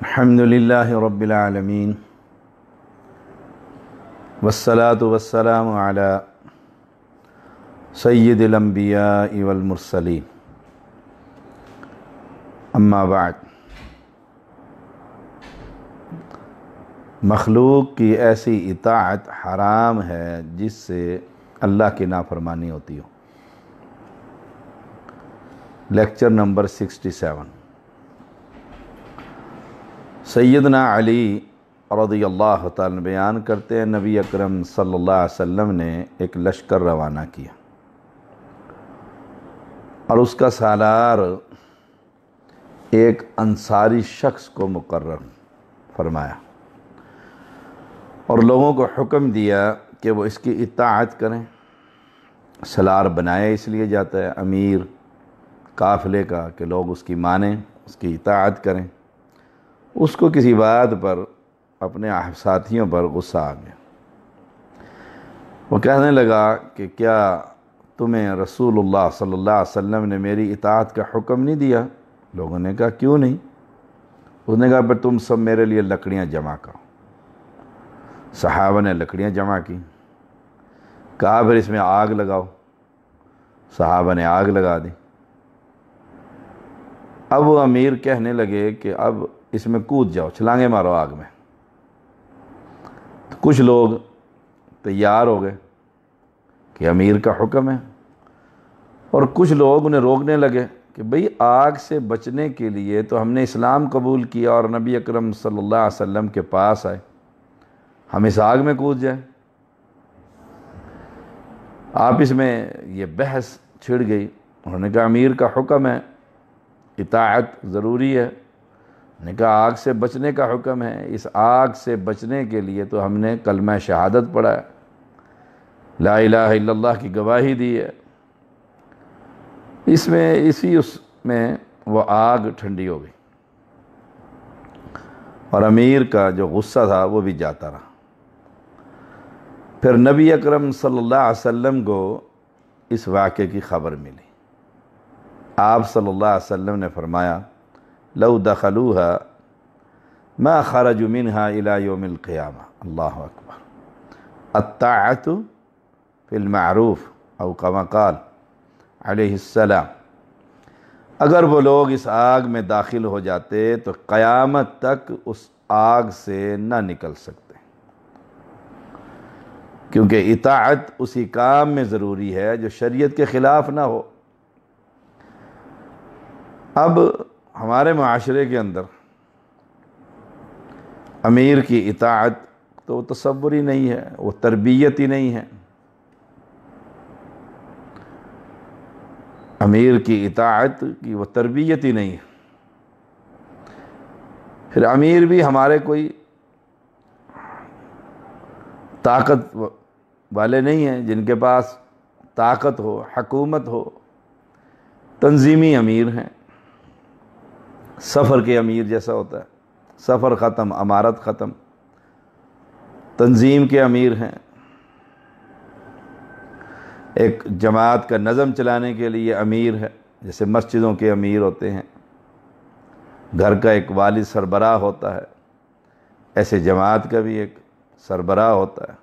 الحمد للہ رب العالمین والصلاة والسلام علی سید الانبیاء والمرسلین اما بعد۔ مخلوق کی ایسی اطاعت حرام ہے جس سے اللہ کی نافرمانی ہوتی ہو۔ Lecture number 67۔ سیدنا علی رضی اللہ تعالیٰ بیان کرتے ہیں، نبی اکرم صلی اللہ علیہ وسلم نے ایک لشکر روانہ کیا اور اس کا سالار ایک انصاری شخص کو مقرر فرمایا اور لوگوں کو حکم دیا کہ وہ اس کی اطاعت کریں۔ سالار بنایا اس لیے جاتا ہے امیر قافلے کا کہ لوگ اس کی مانیں، اس کی اطاعت کریں۔ اس کو کسی بات پر اپنے ساتھیوں پر غصہ آ گیا۔ وہ کہنے لگا کہ کیا تمہیں رسول اللہ صلی اللہ علیہ وسلم نے میری اطاعت کا حکم نہیں دیا؟ لوگوں نے کہا کیوں نہیں؟ اس نے کہا پھر تم سب میرے لیے لکڑیاں جمع کرو۔ صحابہ نے لکڑیاں جمع کی، کہا پھر اس میں آگ لگاؤ۔ صحابہ نے آگ لگا دی۔ اب وہ امیر کہنے لگے کہ اب اس میں کود جاؤ، چھلانگے مارو آگ میں۔ تو کچھ لوگ تیار ہو گئے کہ امیر کا حکم ہے، اور کچھ لوگ انہیں روکنے لگے کہ بھئی آگ سے بچنے کے لیے تو ہم نے اسلام قبول کیا اور نبی اکرم صلی اللہ علیہ وسلم کے پاس آئے، ہم اس آگ میں کود جائیں۔ آپس میں یہ بحث چھڑ گئی۔ انہوں نے کہا امیر کا حکم ہے، اطاعت ضروری ہے۔ نے کہا آگ سے بچنے کا حکم ہے، اس آگ سے بچنے کے لیے تو ہم نے کلمہ شہادت پڑھا ہے، لا الہ الا اللہ کی گواہی دی ہے۔ اس میں وہ آگ ٹھنڈی ہو گئی اور امیر کا جو غصہ تھا وہ بھی جاتا رہا۔ پھر نبی اکرم صلی اللہ علیہ وسلم کو اس واقعے کی خبر ملی۔ آپ صلی اللہ علیہ وسلم نے فرمایا لو دخلوها ما خرجوا منها الى يوم القیامہ۔ اللہ اکبر۔ الطاعت فی المعروف او کما قال علیہ السلام۔ اگر وہ لوگ اس آگ میں داخل ہو جاتے تو قیامت تک اس آگ سے نہ نکل سکتے، کیونکہ اطاعت اسی کام میں ضروری ہے جو شریعت کے خلاف نہ ہو۔ اب ہمارے معاشرے کے اندر امیر کی اطاعت تو تصور ہی نہیں ہے، وہ تربیت ہی نہیں ہے۔ امیر کی اطاعت کی وہ تربیت ہی نہیں ہے۔ پھر امیر بھی ہمارے کوئی طاقت والے نہیں ہیں جن کے پاس طاقت ہو، حکومت ہو۔ تنظیمی امیر ہیں، سفر کے امیر جیسا ہوتا ہے، سفر ختم امارت ختم۔ تنظیم کے امیر ہیں، ایک جماعت کا نظم چلانے کے لیے امیر ہے، جیسے مسجدوں کے امیر ہوتے ہیں، گھر کا ایک والد سربراہ ہوتا ہے، ایسے جماعت کا بھی ایک سربراہ ہوتا ہے۔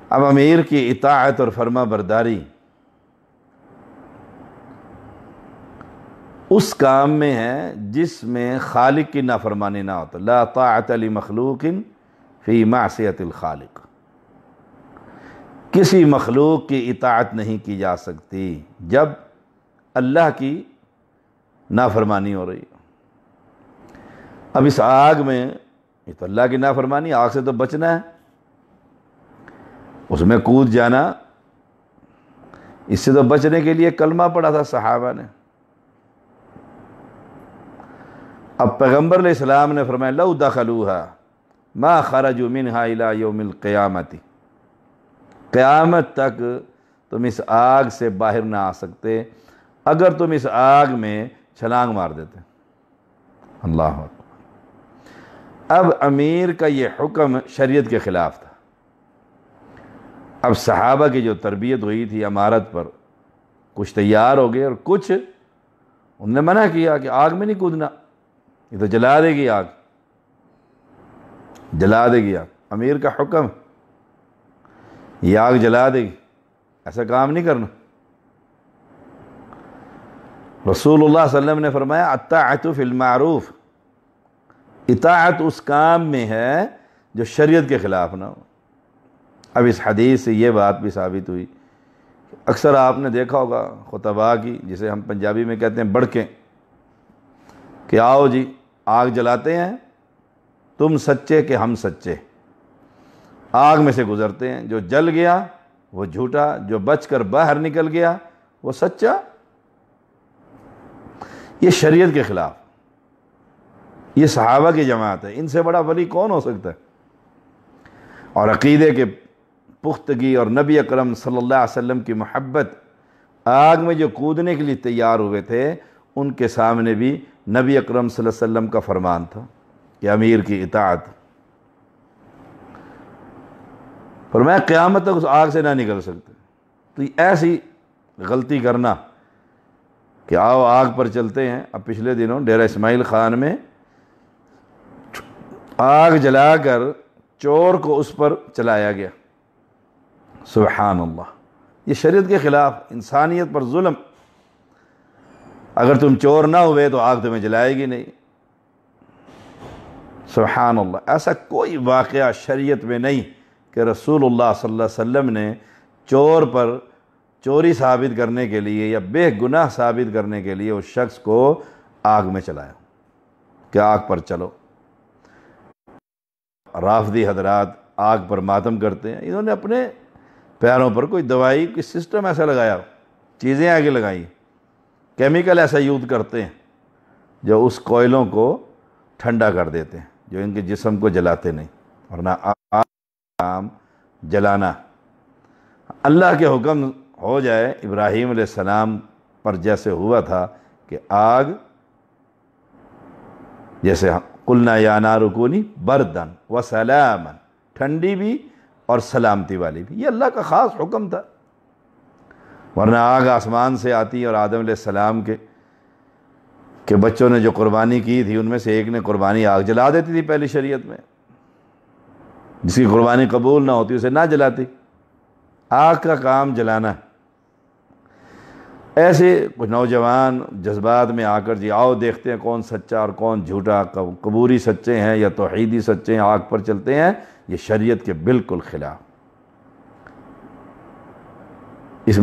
اب امیر کی اطاعت اور فرما برداری اس کام میں ہے جس میں خالق کی نافرمانی نہ ہوتا۔ لا طاعت لمخلوق فی معصیت الخالق۔ کسی مخلوق کی اطاعت نہیں کی جا سکتی جب اللہ کی نافرمانی ہو رہی ہے۔ اب اس آگ میں، یہ تو اللہ کی نافرمانی، آگ سے تو بچنا ہے، اس میں کود جانا، اس سے تو بچنے کے لیے کلمہ پڑھا تھا صحابہ نے۔ اب پیغمبر علیہ السلام نے فرمایا لو دخلوها ما خرجوا منها الى یوم القیامت۔ قیامت تک تم اس آگ سے باہر نہ آ سکتے اگر تم اس آگ میں چھلانگ مار دیتے۔ اللہ اکبر۔ اب امیر کا یہ حکم شریعت کے خلاف تھا۔ اب صحابہ کی جو تربیت ہوئی تھی امارت پر، کچھ تیار ہو گئے اور کچھ انہوں نے منع کیا کہ آگ میں نہیں کودنا، یہ تو جلا دے گی آگ، جلا دے گی آگ، امیر کا حکم یہ آگ جلا دے گی، ایسا کام نہیں کرنا۔ رسول اللہ صلی اللہ علیہ وسلم نے فرمایا الطاعۃ فی المعروف، اطاعت اس کام میں ہے جو شریعت کے خلاف نہ ہو۔ اب اس حدیث سے یہ بات بھی ثابت ہوئی، اکثر آپ نے دیکھا ہوگا خطباء کی، جسے ہم پنجابی میں کہتے ہیں بڑکیں، کہ آؤ جی آگ جلاتے ہیں، تم سچے کہ ہم سچے، آگ میں سے گزرتے ہیں، جو جل گیا وہ جھوٹا، جو بچ کر باہر نکل گیا وہ سچا۔ یہ شریعت کے خلاف، یہ صحابہ کی جماعت ہے، ان سے بڑا ولی کون ہو سکتا ہے؟ اور عقیدے کے پختگی اور نبی اکرم صلی اللہ علیہ وسلم کی محبت، آگ میں جو کودنے کے لیے تیار ہوئے تھے ان کے سامنے بھی نبی اکرم صلی اللہ علیہ وسلم کا فرمان تھا کہ امیر کی اطاعت۔ فرمایا قیامت تک اس آگ سے نہ نکل سکتے۔ تو ایسی غلطی کرنا کہ آؤ آگ پر چلتے ہیں، اب پچھلے دنوں ڈیرہ اسماعیل خان میں آگ جلا کر چور کو اس پر چلایا گیا، سبحان اللہ، یہ شریعت کے خلاف، انسانیت پر ظلم۔ اگر تم چور نہ ہوئے تو آگ تمہیں جلائے گی نہیں، سبحان اللہ۔ ایسا کوئی واقعہ شریعت میں نہیں کہ رسول اللہ صلی اللہ علیہ وسلم نے چور پر چوری ثابت کرنے کے لیے یا بے گناہ ثابت کرنے کے لیے اس شخص کو آگ میں چلایا کہ آگ پر چلو۔ رافضی حضرات آگ پر ماتم کرتے ہیں، انہوں نے اپنے پیروں پر کوئی دوائی، کوئی سسٹم ایسا لگایا، چیزیں آگے لگائی، کیمیکل ایسا یوز کرتے ہیں جو اس کوئلوں کو ٹھنڈا کر دیتے ہیں، جو ان کے جسم کو جلاتے نہیں، ورنہ آگ جلانا اللہ کے حکم ہو جائے۔ ابراہیم علیہ السلام پر جیسے ہوا تھا کہ آگ، جیسے قلنا یا نار کونی بردن وسلاما، ٹھنڈی بھی اور سلامتی والی بھی، یہ اللہ کا خاص حکم تھا، ورنہ آگ آسمان سے آتی اور آدم علیہ السلام کے بچوں نے جو قربانی کی تھی ان میں سے ایک نے قربانی آگ جلا دیتی تھی پہلی شریعت میں، جس کی قربانی قبول نہ ہوتی اسے نہ جلاتی، آگ کا کام جلانا۔ ایسے کچھ نوجوان جذبات میں آ کر جی آؤ دیکھتے ہیں کون سچا اور کون جھوٹا، قبوری سچے ہیں یا توحیدی سچے ہیں، آگ پر چلتے ہیں، یہ شریعت کے بالکل خلاف۔ اس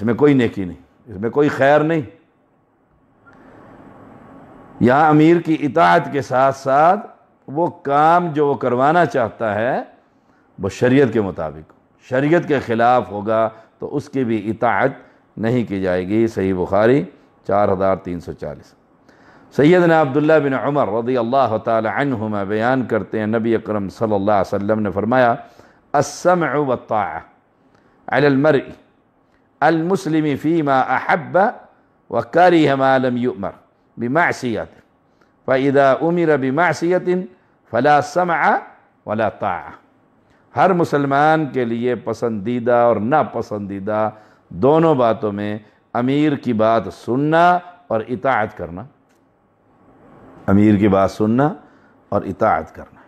میں کوئی نیکی نہیں، اس میں کوئی خیر نہیں۔ یہاں امیر کی اطاعت کے ساتھ ساتھ وہ کام جو وہ کروانا چاہتا ہے وہ شریعت کے مطابق، شریعت کے خلاف ہوگا تو اس کی بھی اطاعت نہیں کی جائے گی۔ صحیح بخاری 4340۔ سیدنا عبداللہ بن عمر رضی اللہ تعالی عنہما بیان کرتے ہیں، نبی اکرم صلی اللہ علیہ وسلم نے فرمایا السمع والطاعة على المرء المسلم فيما أحب وكره ما لم يؤمر بمعصية فإذا أمر بمعصية فلا سمع ولا طاعة۔ ہر مسلمان کے لیے پسندیدہ اور ناپسندیدہ دونوں باتوں میں امیر کی بات سننا اور اطاعت کرنا، امیر کی بات سننا اور اطاعت کرنا،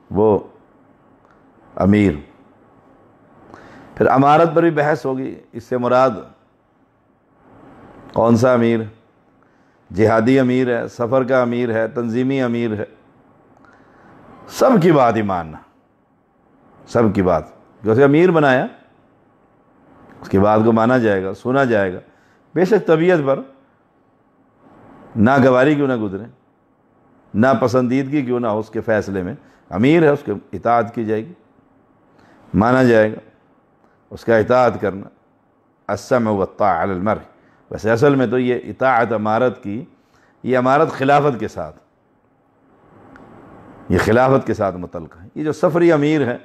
وہ امیر۔ پھر امارت پر بھی بحث ہوگی، اس سے مراد کون سا امیر، جہادی امیر ہے، سفر کا امیر ہے، تنظیمی امیر ہے، سب کی بات ہی ماننا، سب کی بات، جو اسے امیر بنایا اس کی بات کو مانا جائے گا، سنا جائے گا، بے شک طبیعت پر ناگواری کیوں نہ گزرے، ناپسندیدگی کیوں نہ ہو اس کے فیصلے میں، امیر ہے اس کے اطاعت کی جائے گی، مانا جائے گا، اس کا اطاعت کرنا۔ السمع والطاعة علی المرء، ویسے اصل میں تو یہ اطاعت امارت کی، یہ امارت خلافت کے ساتھ، یہ خلافت کے ساتھ متعلق ہے۔ یہ جو سفری امیر ہے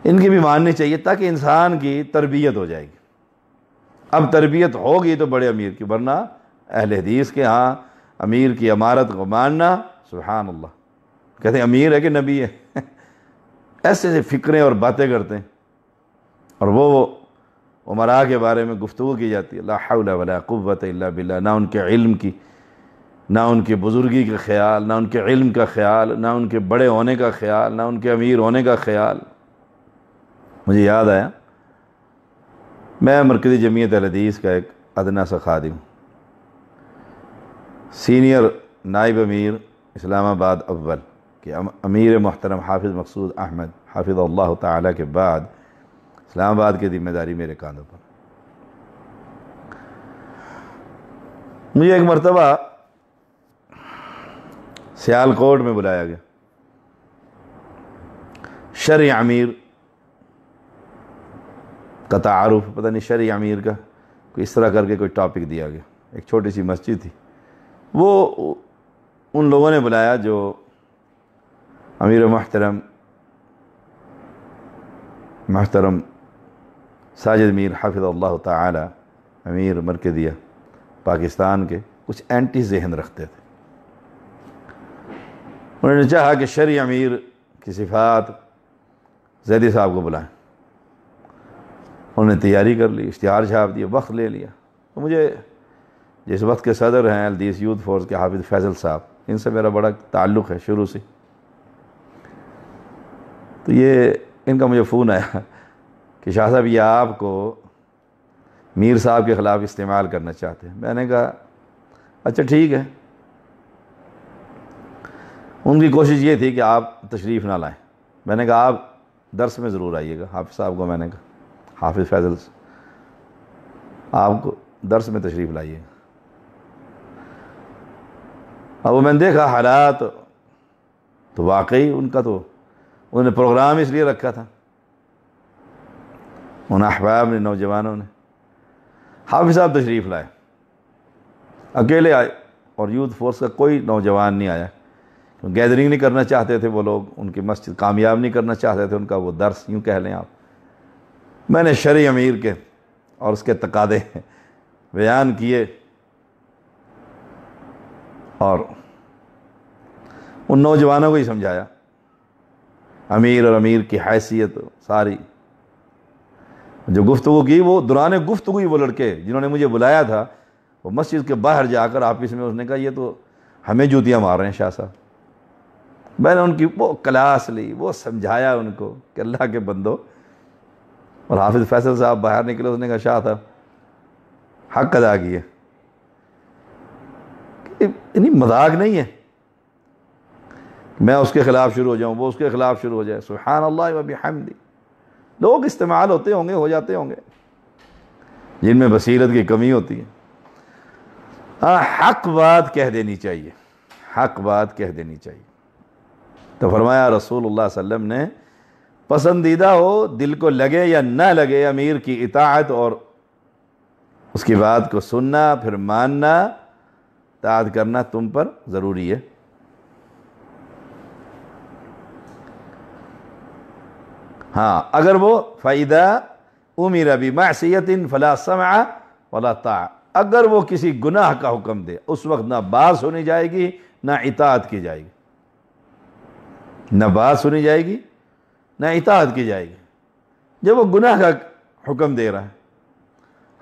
ان کی بھی ماننی چاہیے تاکہ انسان کی تربیت ہو جائے گی۔ اب تربیت ہوگی تو بڑے امیر کی، ورنہ اہل حدیث کے ہاں امیر کی امارت کو ماننا، سبحان اللہ، کہتے ہیں امیر ہے کہ نبی ہے، ایسے ایسے فکریں اور باتیں کرتے ہیں، اور وہ امراء کے بارے میں گفتگو کی جاتی ہے، لا حول ولا قوت الا باللہ، نہ ان کے علم کی، نہ ان کی بزرگی کا خیال، نہ ان کے علم کا خیال، نہ ان کے بڑے ہونے کا خیال، نہ ان کے امیر ہونے کا خیال۔ مجھے یاد آیا، میں مرکزی جمعیت اہل حدیث کا ایک ادنا سا خادم، سینئر نائب امیر اسلام آباد اول کہ امیر محترم حافظ مقصود احمد حافظ اللہ تعالیٰ کے بعد اسلام آباد کی ذمہ داری میرے کاندھوں پر۔ مجھے ایک مرتبہ سیالکوٹ میں بلایا گیا، شرعی امیر کا تعارف، پتہ نہیں شرعی امیر کا کوئی اس طرح کر کے کوئی ٹاپک دیا گیا، ایک چھوٹی سی مسجد تھی، وہ ان لوگوں نے بلایا جو امیر محترم ساجد میر حافظ اللہ تعالی امیر مرکزیہ پاکستان کے کچھ اینٹی ذہن رکھتے تھے۔ انہوں نے چاہا کہ شرعی امیر کی صفات زیدی صاحب کو بلائیں، انہوں نے تیاری کر لی، اشتہار چھاپ دیا، وقت لے لیا۔ تو مجھے جس وقت کے صدر ہیں الحدیث یوتھ فورس کے حافظ فیصل صاحب، ان سے میرا بڑا تعلق ہے شروع سے، تو یہ ان کا مجھے فون آیا کہ شاہ صاحب یہ آپ کو میر صاحب کے خلاف استعمال کرنا چاہتے ہیں۔ میں نے کہا اچھا ٹھیک ہے۔ ان کی کوشش یہ تھی کہ آپ تشریف نہ لائیں۔ میں نے کہا آپ درس میں ضرور آئیے گا، حافظ صاحب کو میں نے کہا حافظ فیصل آپ کو درس میں تشریف لائیے گا۔ اب وہ میں نے دیکھا حالات تو واقعی ان کا تو انہوں نے پروگرام اس لیے رکھا تھا، ان احباب نے، نوجوانوں نے۔ حافظ صاحب تشریف لائے، اکیلے آئے، اور یوتھ فورس کا کوئی نوجوان نہیں آیا، گیدرنگ نہیں کرنا چاہتے تھے وہ لوگ، ان کی مسجد کامیاب نہیں کرنا چاہتے تھے، ان کا وہ درس یوں کہہ لیں آپ۔ میں نے شرعی امیر کے اور اس کے تقاضے بیان کیے، اور ان نوجوانوں کو ہی سمجھایا، امیر اور امیر کی حیثیت ساری جو گفتگو کی، وہ دوران گفتگو ہی وہ لڑکے جنہوں نے مجھے بلایا تھا، وہ مسجد کے باہر جا کر آفس میں اس نے کہا یہ تو ہمیں جوتیاں مار رہے ہیں شاہ صاحب۔ میں نے ان کی وہ کلاس لی، وہ سمجھایا ان کو کہ اللہ کے بندو، اور حافظ فیصل صاحب باہر نکلے، اس نے کہا شاہ صاحب حق ادا کیے، اتنی مذاق نہیں ہے میں اس کے خلاف شروع ہو جاؤں، وہ اس کے خلاف شروع ہو جائے۔ سبحان اللہ و بحمدہ، لوگ استعمال ہوتے ہوں گے، ہو جاتے ہوں گے، جن میں بصیرت کی کمی ہوتی ہے۔ حق بات کہہ دینی چاہیے، حق بات کہہ دینی چاہیے۔ تو فرمایا رسول اللہ صلی اللہ علیہ وسلم نے، پسندیدہ ہو دل کو لگے یا نہ لگے، امیر کی اطاعت اور اس کی بات کو سننا، پھر ماننا، اطاعت کرنا تم پر ضروری ہے۔ ہاں اگر وہ فَإِذَا أُمِرَ بِمَعْصِيَةٍ فَلَا سَمْعَ وَلَا طَاعَ، اگر وہ کسی گناہ کا حکم دے، اس وقت نہ بات سنی جائے گی نہ اطاعت کی جائے گی، نہ بات سنی جائے گی نہ اطاعت کی جائے گی جب وہ گناہ کا حکم دے رہا ہے۔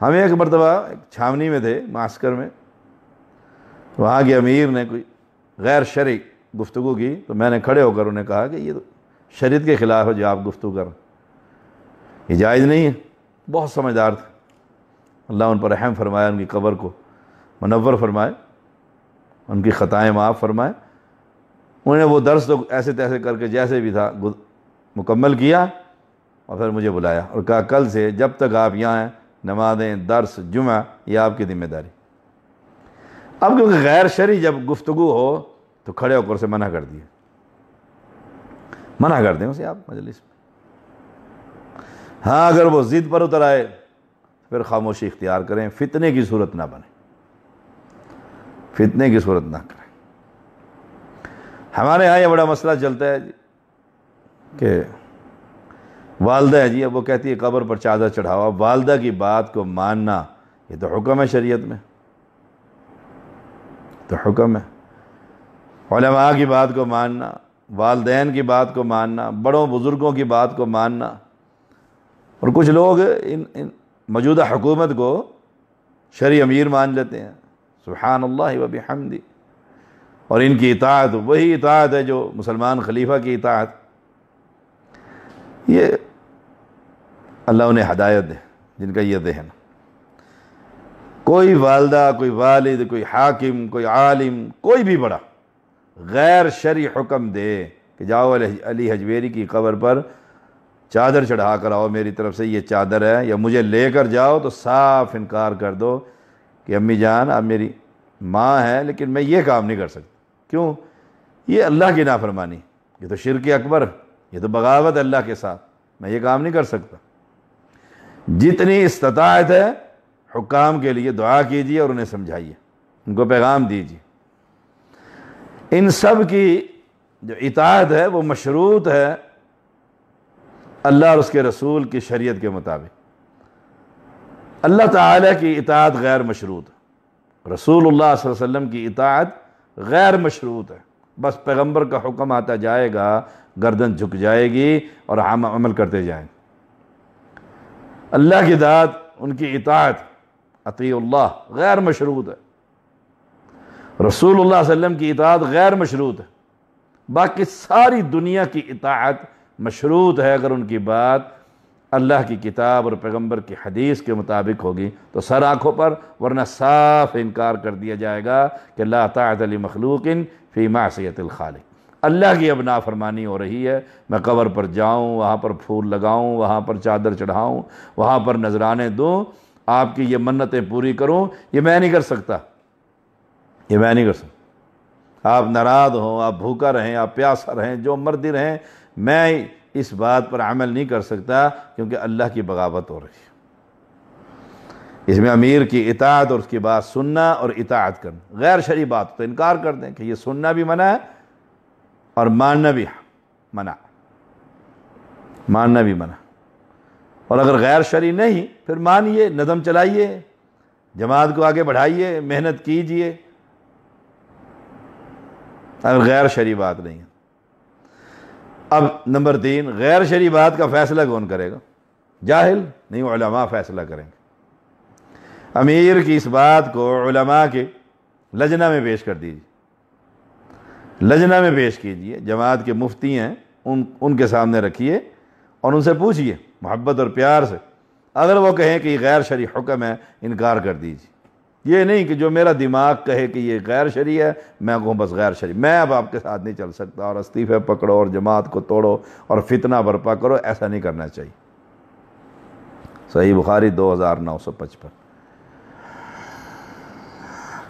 ہمیں ایک مرتبہ ایک چھاونی میں تھے، معسکر میں، وہاں کے امیر نے کوئی غیر شرعی گفتگو کی، تو میں نے کھڑے ہو کر انہیں کہا کہ یہ تو شریعت کے خلاف ہے جو آپ گفتگو کر رہے ہیں، یہ جائز نہیں ہے۔ بہت سمجھدار تھے، اللہ ان پر رحم فرمائے، ان کی قبر کو منور فرمائے، ان کی خطائیں معاف فرمائے۔ انہوں نے وہ درس تو ایسے تیسے کر کے جیسے بھی تھا مکمل کیا، اور پھر مجھے بلایا اور کہا کل سے جب تک آپ یہاں ہیں، نمازیں، درس، جمعہ، یہ آپ کی ذمہ داری۔ اب کیونکہ غیر شرعی جب گفتگو ہو تو کھڑے ہو کر سے منع کر دیا، منع کر دیں اسے آپ مجلس میں۔ ہاں اگر وہ ضد پر اتر آئے پھر خاموشی اختیار کریں، فتنے کی صورت نہ بنے، فتنے کی صورت نہ کریں۔ ہمارے ہاں یہ بڑا مسئلہ چلتا ہے کہ والدہ ہے جی، اب وہ کہتی ہے قبر پر چادر چڑھاؤ، اب والدہ کی بات کو ماننا یہ تو حکم ہے شریعت میں، تو حکم ہے۔ علماء کی بات کو ماننا، والدین کی بات کو ماننا، بڑوں بزرگوں کی بات کو ماننا۔ اور کچھ لوگ موجودہ حکومت کو شرعی امیر مان لیتے ہیں، سبحان اللہ و بحمدہ، اور ان کی اطاعت وہی اطاعت ہے جو مسلمان خلیفہ کی اطاعت۔ یہ اللہ انہیں ہدایت دے جن کا یہ ذہن۔ کوئی والدہ، کوئی والد، کوئی حاکم، کوئی عالم، کوئی بھی بڑا غیر شرعی حکم دے کہ جاؤ علی حجویری کی قبر پر چادر چڑھا کر آؤ، میری طرف سے یہ چادر ہے، یا مجھے لے کر جاؤ، تو صاف انکار کر دو کہ امی جان آپ میری ماں ہے لیکن میں یہ کام نہیں کر سکتا۔ کیوں؟ یہ اللہ کی نافرمانی، یہ تو شرک اکبر، یہ تو بغاوت اللہ کے ساتھ، میں یہ کام نہیں کر سکتا۔ جتنی استطاعت ہے حکام کے لیے دعا کیجیے اور انہیں سمجھائیے، ان کو پیغام دیجیے۔ ان سب کی جو اطاعت ہے وہ مشروط ہے اللہ اور اس کے رسول کی شریعت کے مطابق۔ اللہ تعالیٰ کی اطاعت غیر مشروط ہے، رسول اللہ صلی اللہ علیہ وسلم کی اطاعت غیر مشروط ہے۔ بس پیغمبر کا حکم آتا جائے گا، گردن جھک جائے گی اور ہم عمل کرتے جائیں۔ اللہ کی ذات، ان کی اطاعت اطیع اللہ غیر مشروط ہے، رسول اللہ صلی اللہ علیہ وسلم کی اطاعت غیر مشروط ہے۔ باقی ساری دنیا کی اطاعت مشروط ہے اگر ان کی بات اللہ کی کتاب اور پیغمبر کی حدیث کے مطابق ہوگی تو سر آنکھوں پر، ورنہ صاف انکار کر دیا جائے گا کہ لا طاعت لمخلوق فی معصیت الخالق۔ اللہ کی اب نافرمانی ہو رہی ہے، میں قبر پر جاؤں، وہاں پر پھول لگاؤں، وہاں پر چادر چڑھاؤں، وہاں پر نذرانے دوں، آپ کی یہ منتیں پوری کروں، یہ میں نہیں کر سکتا، یہ میں نہیں کر سکتا۔ آپ ناراض ہوں، آپ بھوکا رہیں، آپ پیاسا رہیں، جو مرضی رہیں، میں اس بات پر عمل نہیں کر سکتا کیونکہ اللہ کی بغاوت ہو رہی ہے۔ اس میں امیر کی اطاعت اور اس کی بات سننا اور اطاعت کرنا، غیر شرعی بات تو انکار کر دیں کہ یہ سننا بھی منع ہے اور ماننا بھی منع، ماننا بھی منع۔ اور اگر غیر شرعی نہیں پھر مانیے، نظم چلائیے، جماعت کو آگے بڑھائیے، محنت کیجئے، اگر غیر شرعی بات نہیں ہے۔ اب نمبر 3، غیر شرعی بات کا فیصلہ کون کرے گا؟ جاہل نہیں، علماء فیصلہ کریں گے۔ امیر کی اس بات کو علماء کے لجنہ میں پیش کر دیجیے، لجنہ میں پیش کیجیے، جماعت کے مفتی ہیں ان کے سامنے رکھیے اور ان سے پوچھئے محبت اور پیار سے، اگر وہ کہیں کہ یہ غیر شرعی حکم ہے انکار کر دیجیے۔ یہ نہیں کہ جو میرا دماغ کہے کہ یہ غیر شرعی ہے میں کہوں بس غیر شرعی، میں اب آپ کے ساتھ نہیں چل سکتا اور استعفے پکڑو اور جماعت کو توڑو اور فتنہ برپا کرو، ایسا نہیں کرنا چاہیے۔ صحیح بخاری 2955۔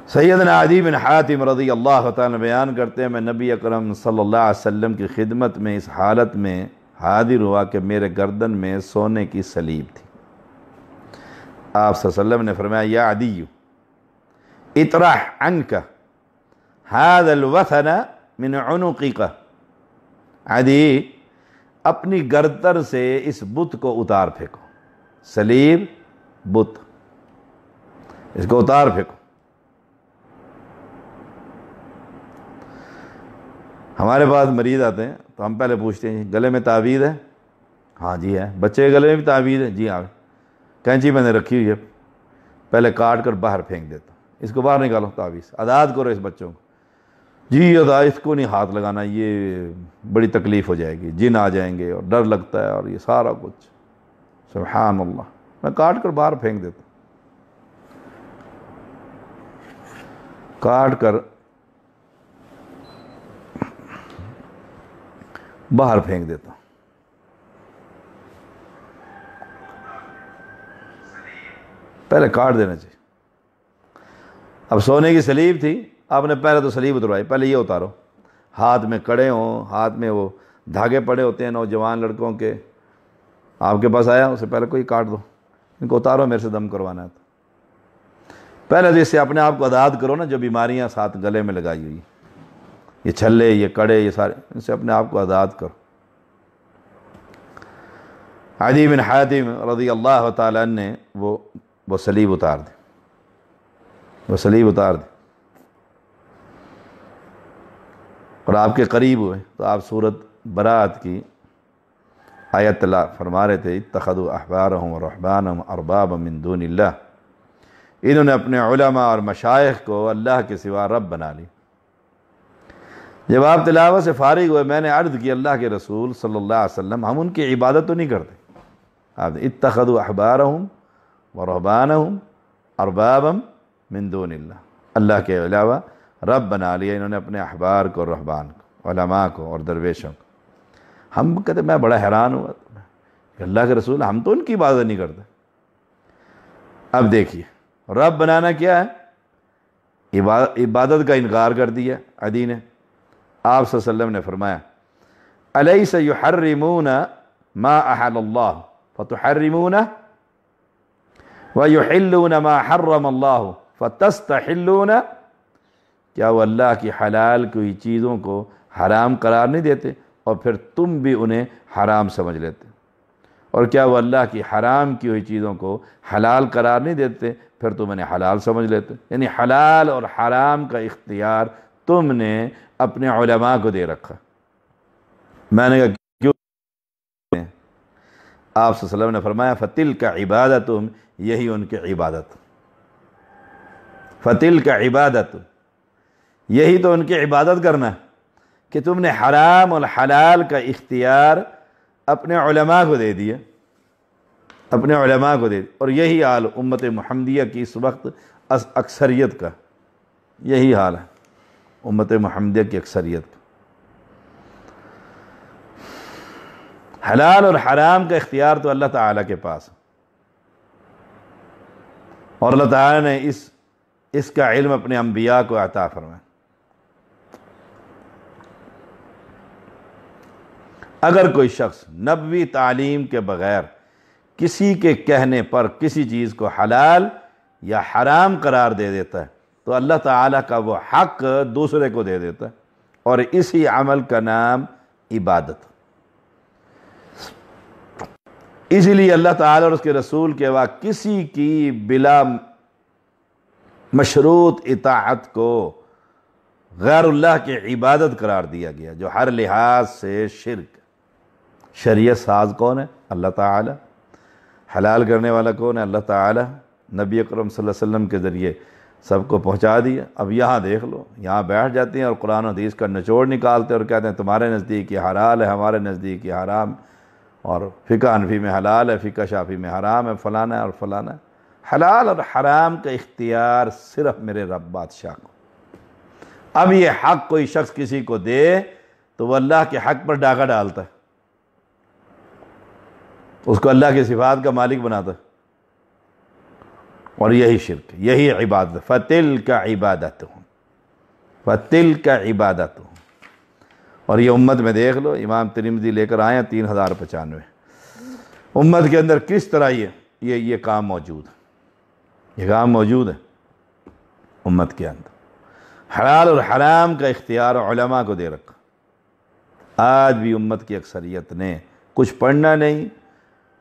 سیدنا عدی بن حاتم رضی اللہ تعالیٰ بیان کرتے ہیں، میں نبی اکرم صلی اللہ علیہ وسلم کی خدمت میں اس حالت میں حاضر ہوا کہ میرے گردن میں سونے کی سلیب تھی۔ آپ صلی اللہ علیہ وسلم نے فرمایا یا عدی اطرح عنک هذا الوثن من عنقک، عدی اپنی گردن سے اس بت کو اتار پھینکو، سلیب بت، اس کو اتار پھینکو۔ ہمارے پاس مریض آتے ہیں تو ہم پہلے پوچھتے ہیں گلے میں تعویذ ہے؟ ہاں جی ہے۔ بچے کے گلے میں بھی تعویذ ہے؟ جی ہاں۔ کینچی میں نے رکھی ہوئی ہے، پہلے کاٹ کر باہر پھینک دیتا ہوں، اس کو باہر نکالو تعویذ، عادات کرو اس بچوں کو۔ جی اس کو نہیں ہاتھ لگانا، یہ بڑی تکلیف ہو جائے گی، جن آ جائیں گے اور ڈر لگتا ہے اور یہ سارا کچھ۔ سبحان اللہ، میں کاٹ کر باہر پھینک دیتا ہوں، کاٹ کر باہر پھینک دیتا ہوں۔ پہلے کاٹ دینا چاہیے۔ اب سونے کی سلیب تھی، آپ نے پہلے تو سلیب اتروائی، پہلے یہ اتارو، ہاتھ میں کڑے ہوں، ہاتھ میں وہ دھاگے پڑے ہوتے ہیں نوجوان لڑکوں کے، آپ کے پاس آیا، اسے پہلے کوئی کاٹ دو، ان کو اتارو، میرے سے دم کروانا ہے تو پہلے تو اس سے اپنے آپ کو آزاد کرو نا، جو بیماریاں ساتھ گلے میں لگائی ہوئی، یہ چھلے، یہ کڑے، یہ سارے، ان سے اپنے آپ کو آزاد کرو۔ عدی بن حاتم رضی اللہ تعالیٰ عنہ نے وہ سلیب اتار دی، وہ سلیب اتار دی اور آپ کے قریب ہوئے تو آپ سورت برات کی آیت اللہ فرما رہے تھے اتخذوا احبارهم ورهبانهم اربابا من دون اللہ، انہوں نے اپنے علماء اور مشائخ کو اللہ کے سوا رب بنا لی۔ جب آپ تلاوت سے فارغ ہوئے میں نے عرض کی اللہ کے رسول صلی اللہ علیہ وسلم ہم ان کی عبادت تو نہیں کرتے، آپ اتخذوا احبارهم ورهبانهم اربابا من دون اللہ، اللہ کے علاوہ رب بنا لیا انہوں نے اپنے احبار کو، رہبان کو، علماء کو اور درویشوں کو۔ ہم کہتے میں بڑا حیران ہوا کہ اللہ کے رسول ہم تو ان کی عبادت نہیں کرتے۔ اب دیکھیے رب بنانا کیا ہے؟ عبادت کا انکار کر دیا عدی نے۔ آپ صلی اللہ علیہ وسلم نے فرمایا الیس یحرمون ما احل اللہ فتحرمون ویحلون ما حرم اللہ فتستحلون، کیا وہ اللہ کی حلال کوئی چیزوں کو حرام قرار نہیں دیتے اور پھر تم بھی انہیں حرام سمجھ لیتے؟ اور کیا وہ اللہ کی حرام کی ہوئی چیزوں کو حلال قرار نہیں دیتے پھر تم انہیں حلال سمجھ لیتے؟ یعنی حلال اور حرام کا اختیار تم نے اپنے علماء کو دے رکھا۔ میں نے کہا کیوں؟ آپ صلی اللہ علیہ وسلم نے فرمایا فَتِلْكَ عِبَادَتُهُمْ، یہی ان کی عبادت، فَتِلْكَ عِبَادَتُهُمْ، یہی تو ان کی عبادت کرنا ہے کہ تم نے حرام اور حلال کا اختیار اپنے علماء کو دے دیا، اپنے علماء کو دے دیا۔ اور یہی حال امت محمدیہ کی اس وقت اکثریت کا، یہی حال ہے امت محمدیہ کی اکثریت کا۔ حلال اور حرام کا اختیار تو اللہ تعالیٰ کے پاس ہے، اور اللہ تعالیٰ نے اس کا علم اپنے انبیاء کو عطا فرمایا۔ اگر کوئی شخص نبوی تعلیم کے بغیر کسی کے کہنے پر کسی چیز کو حلال یا حرام قرار دے دیتا ہے تو اللہ تعالیٰ کا وہ حق دوسرے کو دے دیتا ہے، اور اسی عمل کا نام عبادت۔ اسی لیے اللہ تعالیٰ اور اس کے رسول کے بعد کسی کی بلا مشروط اطاعت کو غیر اللہ کی عبادت قرار دیا گیا، جو ہر لحاظ سے شرک۔ شریعت ساز کون ہے؟ اللہ تعالیٰ۔ حلال کرنے والا کون ہے؟ اللہ تعالیٰ۔ نبی اکرم صلی اللہ علیہ وسلم کے ذریعے سب کو پہنچا دیا۔ اب یہاں دیکھ لو، یہاں بیٹھ جاتے ہیں اور قرآن و حدیث کا نچوڑ نکالتے اور کہتے ہیں تمہارے نزدیک یہ حلال ہے، ہمارے نزدیک یہ حرام، اور فقہ حنفی میں حلال ہے، فقہ شافعی میں حرام ہے، فلانا ہے اور فلانا ہے۔ حلال اور حرام کا اختیار صرف میرے رب بادشاہ کو۔ اب یہ حق کوئی شخص کسی کو دے تو وہ اللہ کے حق پر ڈاکہ ڈالتا ہے، اس کو اللہ کی صفات کا مالک بناتا ہے، اور یہی شرک، یہی عبادت۔ فَتِلْكَ عِبَادَتُهُمْ، فَتِلْكَ عِبَادَتُهُمْ۔ اور یہ امت میں دیکھ لو، امام ترمذی لے کر آئے ہیں 3095، امت کے اندر کس طرح یہ کام موجود ہے، یہ کام موجود ہے امت کے اندر۔ حلال اور حرام کا اختیار علماء کو دے رکھا۔ آج بھی امت کی اکثریت نے کچھ پڑھنا نہیں،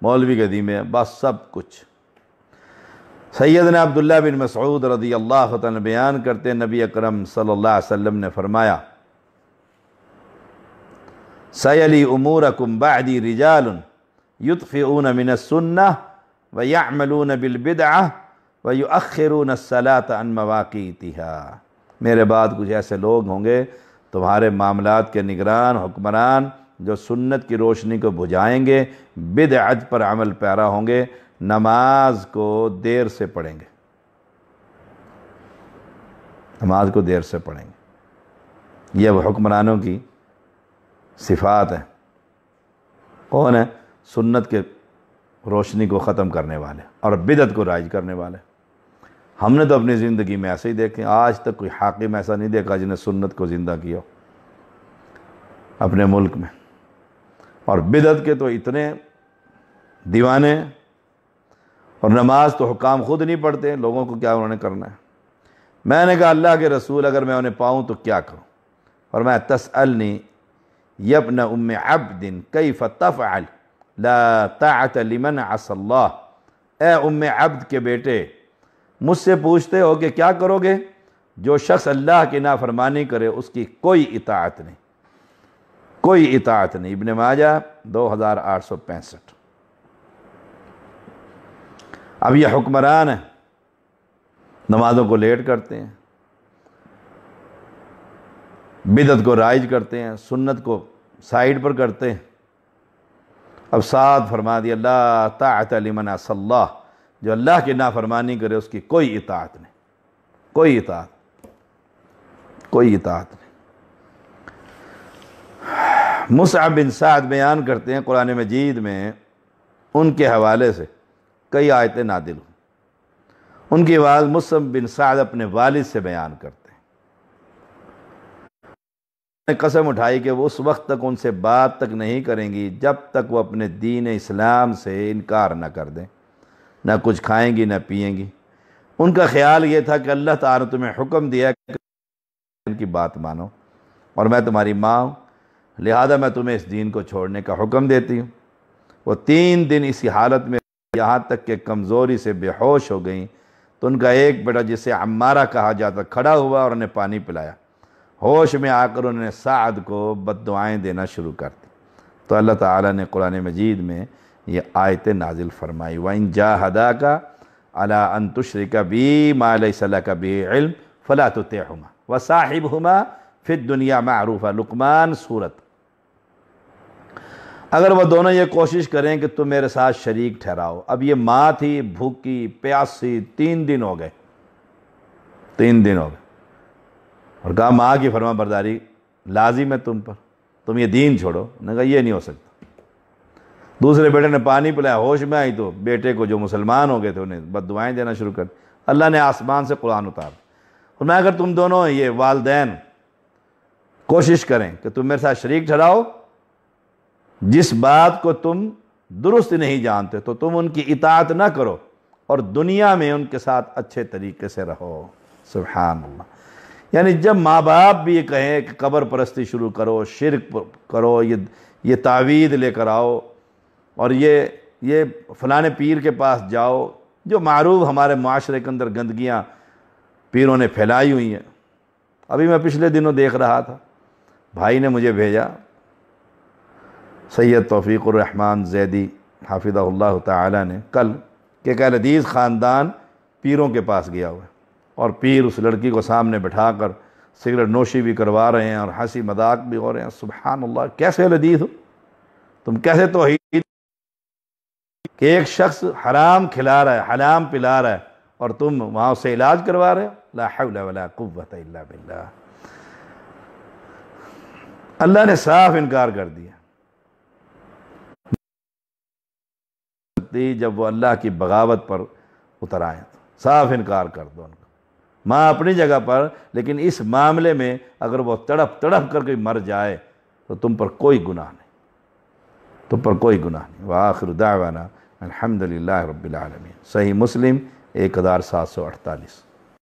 مولوی کے ذمہ بس سب کچھ۔ سیدنا عبداللہ بن مسعود رضی اللہ تعالیٰ بیان کرتے ہیں نبی اکرم صلی اللہ علیہ وسلم نے فرمایا سَيَلِي أُمُورَكُمْ بَعْدِي رِجَالٌ يُطْفِئُونَ مِنَ السُّنَّةِ وَيَعْمَلُونَ بِالْبِدْعَةِ وَيُؤَخِّرُونَ الصَّلَاةَ عَنْ مَوَاقِيتِهَا۔ میرے بعد کچھ ایسے لوگ ہوں گے تمہارے معاملات کے نگران، حکمران، جو سنت کی روشنی کو بجھائیں گے، بدعت پر عمل پیرا ہوں گے، نماز کو دیر سے پڑھیں گے، نماز کو دیر سے پڑھیں گے۔ یہ وہ حکمرانوں کی صفات ہیں۔ کون ہے؟ سنت کے روشنی کو ختم کرنے والے اور بدعت کو رائج کرنے والے۔ ہم نے تو اپنی زندگی میں ایسے ہی دیکھے، آج تک کوئی حاکم ایسا نہیں دیکھا جنہیں سنت کو زندہ کیا اپنے ملک میں۔ اور بدعت کے تو اتنے دیوانے، اور نماز تو حکام خود نہیں پڑھتے، لوگوں کو کیا انہوں نے کرنا ہے۔ میں نے کہا اللہ کے رسول اگر میں انہیں پاؤں تو کیا کروں؟ فرمایا تسألنی یبن ام عبد کیف تفعل لا طاعت لمن عصى اللہ، اے ام عبد کے بیٹے مجھ سے پوچھتے ہو کہ کیا کرو گے؟ جو شخص اللہ کی نافرمانی کرے اس کی کوئی اطاعت نہیں۔ کوئی اطاعت نہیں۔ ابن ماجہ 2865۔ اب یہ حکمران ہیں، نمازوں کو لیٹ کرتے ہیں، بدعت کو رائج کرتے ہیں، سنت کو سائیڈ پر کرتے ہیں۔ اب ساتھ فرما دیا لا طاعت لمن عصی اللہ، جو اللہ کی نافرمانی کرے اس کی کوئی اطاعت نہیں، کوئی اطاعت، کوئی اطاعت نہیں۔ مصعب بن سعد بیان کرتے ہیں قرآن مجید میں ان کے حوالے سے کئی آیتیں نازل ہوئیں۔ ان کی آواز مصعب بن سعد اپنے والد سے بیان کرتے ہیں، نے قسم اٹھائی کہ وہ اس وقت تک ان سے بات تک نہیں کریں گی جب تک وہ اپنے دین اسلام سے انکار نہ کر دیں، نہ کچھ کھائیں گی نہ پئیں گی۔ ان کا خیال یہ تھا کہ اللہ تعالیٰ نے تمہیں حکم دیا کہ ان کی بات مانو، اور میں تمہاری ماں ہوں، لہذا میں تمہیں اس دین کو چھوڑنے کا حکم دیتی ہوں۔ وہ 3 دن اسی حالت میں یہاں تک کہ کمزوری سے بے ہوش ہو گئیں، تو ان کا ایک بیٹا جسے عمارہ کہا جاتا کھڑا ہوا اور انہیں پانی پلایا۔ ہوش میں آ کر انہوں نے سعد کو بد دعائیں دینا شروع کر دی، تو اللہ تعالیٰ نے قرآن مجید میں یہ آیتیں نازل فرمائی وَإِن جَاهَدَاكَ عَلَىٰ أَن تُشْرِكَ بِي مَا لَيْسَ لَكَ بِهِ عِلْمٌ فَلَا تُطِعْهُمَا وَصَاحِبْهُمَا فِي الدُّنْيَا مَعْرُوفًا، لقمان سورت۔ اگر وہ دونوں یہ کوشش کریں کہ تم میرے ساتھ شریک ٹھہراؤ، اب یہ ماں تھی بھوکی پیاسی، 3 دن ہو گئے، 3 دن ہو گئے، اور کہا ماں کی فرما برداری لازم ہے تم پر، تم یہ دین چھوڑو۔ نے کہا یہ نہیں ہو سکتا۔ دوسرے بیٹے نے پانی پلایا، ہوش میں آئی تو بیٹے کو جو مسلمان ہو گئے تھے انہیں بد دعائیں دینا شروع کر دی۔ اللہ نے آسمان سے قرآن اتار اور میں اگر تم دونوں یہ والدین کوشش کریں کہ تم میرے ساتھ شریک ٹھہراؤ، جس بات کو تم درست نہیں جانتے تو تم ان کی اطاعت نہ کرو اور دنیا میں ان کے ساتھ اچھے طریقے سے رہو۔ سبحان اللہ۔ یعنی جب ماں باپ بھی یہ کہیں کہ قبر پرستی شروع کرو، شرک کرو، یہ تعویذ لے کر آؤ، اور یہ فلاں پیر کے پاس جاؤ، جو معروف ہمارے معاشرے کے اندر گندگیاں پیروں نے پھیلائی ہوئی ہیں۔ ابھی میں پچھلے دنوں دیکھ رہا تھا، بھائی نے مجھے بھیجا، سید توفیق الرحمن زیدی حافظہ اللہ تعالی نے کل کہ ایک اہل حدیث خاندان پیروں کے پاس گیا ہوا ہے، اور پیر اس لڑکی کو سامنے بٹھا کر سگریٹ نوشی بھی کروا رہے ہیں اور ہنسی مذاق بھی ہو رہے ہیں۔ سبحان اللہ، کیسے اہل حدیث ہو تم، کیسے توحید کہ ایک شخص حرام کھلا رہا ہے، حرام پلا رہا ہے، اور تم وہاں سے علاج کروا رہے ہو۔ لا حول ولا قوت الا باللہ۔ اللہ نے صاف انکار کر دیا جب وہ اللہ کی بغاوت پر اتر آئے، صاف انکار کر دو ان کو۔ ماں اپنی جگہ پر، لیکن اس معاملے میں اگر وہ تڑپ تڑپ کر کے مر جائے تو تم پر کوئی گناہ نہیں، تم پر کوئی گناہ نہیں۔ وآخر دعوانا الحمدللہ رب العالمین۔ صحیح مسلم 1748۔